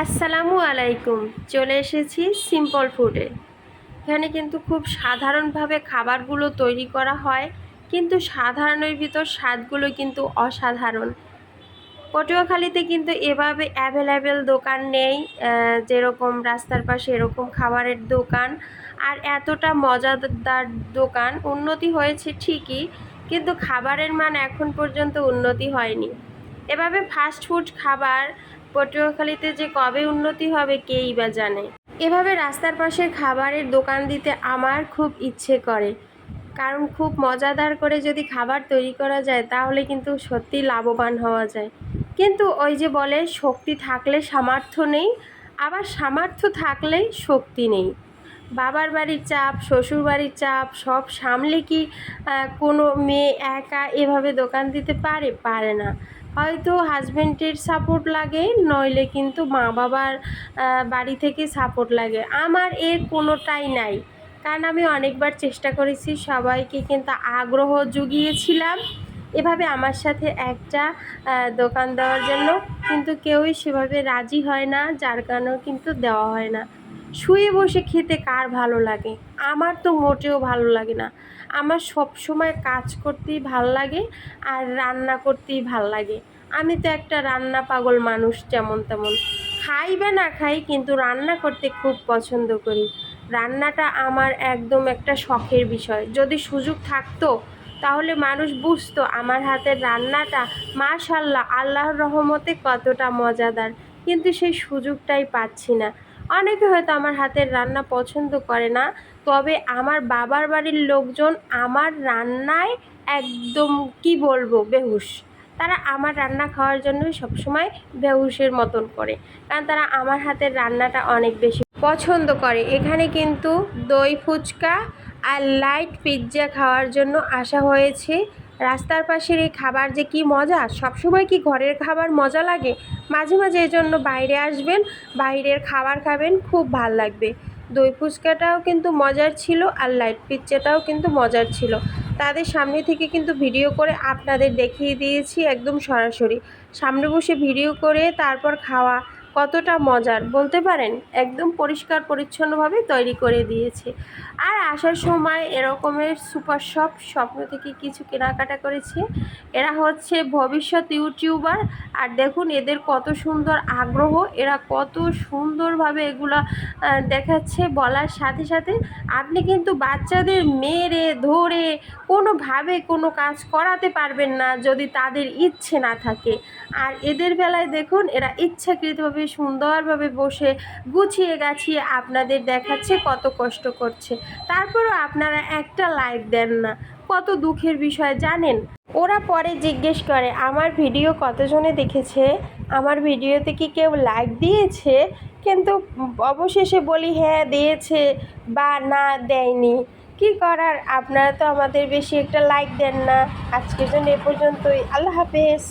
আসসালামু আলাইকুম। চলে এসেছি সিম্পল ফুডে। এখানে কিন্তু খুব সাধারণভাবে খাবারগুলো তৈরি করা হয়, কিন্তু সাধারণের ভিতর স্বাদগুলো কিন্তু অসাধারণ। পটুয়াখালীতে কিন্তু এভাবে অ্যাভেলেবেল দোকান নেই, যেরকম রাস্তার পাশে এরকম খাবারের দোকান আর এতটা মজাদার দোকান। উন্নতি হয়েছে ঠিকই, কিন্তু খাবারের মান এখন পর্যন্ত উন্নতি হয়নি। এভাবে ফাস্ট ফুড খাবার পটুয়াখালীতে যে কবে উন্নতি হবে কেই বা জানে। এভাবে রাস্তার পাশের খাবারের দোকান দিতে আমার খুব ইচ্ছে করে, কারণ খুব মজাদার করে যদি খাবার তৈরি করা যায় তাহলে কিন্তু সত্যি লাভবান হওয়া যায়। কিন্তু ওই যে বলে শক্তি থাকলে সামর্থ্য নেই, আবার সামর্থ্য থাকলেই শক্তি নেই। বাবার বাড়ির চাপ, শ্বশুর বাড়ির চাপ সব সামলে কি কোনো মেয়ে একা এভাবে দোকান দিতে পারে না। হয়তো হাজব্যান্ডের সাপোর্ট লাগে, নইলে কিন্তু মা বাবার বাড়ি থেকে সাপোর্ট লাগে। আমার এর কোনোটাই নাই, কারণ আমি অনেকবার চেষ্টা করেছি, সবাইকে কিন্তু আগ্রহ জুগিয়েছিলাম এভাবে আমার সাথে একটা দোকান দেওয়ার জন্য, কিন্তু কেউই সেভাবে রাজি হয় না, যার কারণেও কিন্তু দেওয়া হয় না। শুয়ে বসে খেতে কার ভালো লাগে? আমার তো মোটেও ভালো লাগে না। আমার সব সময় কাজ করতেই ভাল লাগে আর রান্না করতেই ভাল লাগে। আমি তো একটা রান্না পাগল মানুষ, যেমন তেমন খাই বা না খাই, কিন্তু রান্না করতে খুব পছন্দ করি। রান্নাটা আমার একদম একটা শখের বিষয়। যদি সুযোগ থাকতো তাহলে মানুষ বুঝতো আমার হাতের রান্নাটা মাশাআল্লাহ, আল্লাহর রহমতে কতটা মজাদার, কিন্তু সেই সুযোগটাই পাচ্ছি না। অনেকে হয়তো আমার হাতের রান্না পছন্দ করে না, তবে আমার বাবার বাড়ির লোকজন আমার রান্নায় একদম কি বলবো বেহুশ। তারা আমার রান্না খাওয়ার জন্যই সবসময় বেহুশের মতন করে, কারণ তারা আমার হাতের রান্নাটা অনেক বেশি পছন্দ করে। এখানে কিন্তু দই ফুচকা আর লাইট পিৎজা খাওয়ার জন্য আসা হয়েছে। রাস্তার পাশের এই খাবার যে কি মজা, সবসময় কি ঘরের খাবার মজা লাগে? মাঝে মাঝে এজন্য বাইরে আসবেন, বাইরের খাবার খাবেন, খুব ভাল লাগবে। দই ফুচকাটাও কিন্তু মজার ছিল আর লাইট পিৎজাটাও কিন্তু মজার ছিল। তাদের সামনে থেকে কিন্তু ভিডিও করে আপনাদের দেখিয়ে দিয়েছি, একদম সরাসরি সামনে বসে ভিডিও করে তারপর খাওয়া কতটা মজার বলতে পারেন। একদম পরিষ্কার পরিচ্ছন্নভাবে তৈরি করে দিয়েছে। আর আসার সময় এরকমের সুপার শপ স্বপ্ন থেকে কিছু কেনাকাটা করেছে। এরা হচ্ছে ভবিষ্যৎ ইউটিউবার, আর দেখুন এদের কত সুন্দর আগ্রহ, এরা কত সুন্দরভাবে এগুলা দেখাচ্ছে। বলার সাথে সাথে আপনি কিন্তু বাচ্চাদের মেরে ধরে কোনোভাবে কোনো কাজ করাতে পারবেন না যদি তাদের ইচ্ছে না থাকে। আর এদের বেলায় দেখুন, এরা ইচ্ছাকৃতভাবে সুন্দরভাবে বসে গুছিয়ে গাছিয়ে আপনাদের দেখাচ্ছে কত কষ্ট করছে, তারপরও আপনারা একটা লাইক দেন না। কত দুঃখের বিষয় জানেন। ওরা পরে জিজ্ঞেস করে আমার ভিডিও কতজনে দেখেছে, আমার ভিডিওতে কি কেউ লাইক দিয়েছে, কিন্তু অবশেষে বলি হ্যাঁ দিয়েছে বা না দেয়নি। কি করার, আপনারা তো আমাদের বেশি একটা লাইক দেন না। আজকের জন্য এ পর্যন্তই। আল্লাহ হাফেজ।